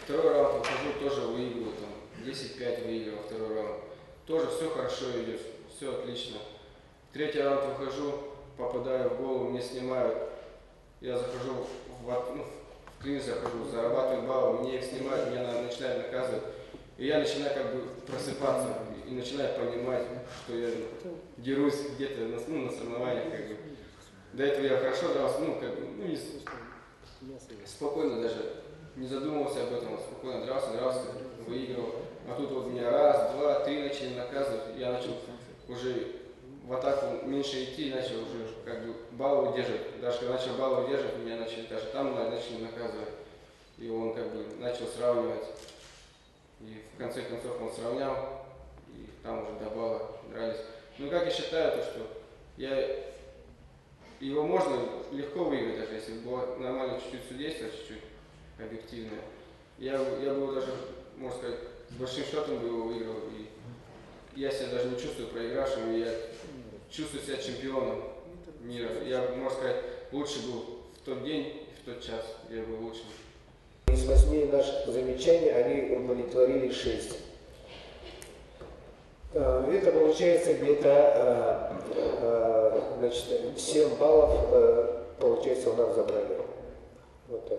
Второй раунд выхожу, тоже выигрываю, там 10-5 выигрываю второй раунд. Тоже все хорошо идет, все отлично. Третий раунд выхожу, попадаю в голову, мне снимают. Я захожу в клин, захожу, зарабатываю баллы, мне их снимают, меня начинают наказывать. И я начинаю как бы просыпаться и начинаю понимать, что я дерусь где-то на соревнованиях. Как бы. До этого я хорошо дрался, спокойно даже, не задумывался об этом, спокойно дрался, выигрывал. А тут вот меня раз, два, три начали наказывать, я начал уже в атаку меньше идти, начал уже как бы баллы удерживать. Даже когда начал баллы удерживать, меня начали даже там начали наказывать. И он как бы начал сравнивать. И в конце концов он сравнял, и там уже до балла дрались. Ну как я считаю, то что его можно легко выиграть, даже если было нормально чуть-чуть судейство, чуть-чуть объективное. Я бы его даже, можно сказать, с большим счетом бы его выиграл. И я себя даже не чувствую проигравшим, я чувствую себя чемпионом мира. Я, можно сказать, лучше был в тот день и в тот час, я был лучшим. Из 8 наших замечаний они удовлетворили 6. Это получается где-то 7 баллов, получается, у нас забрали. Вот так.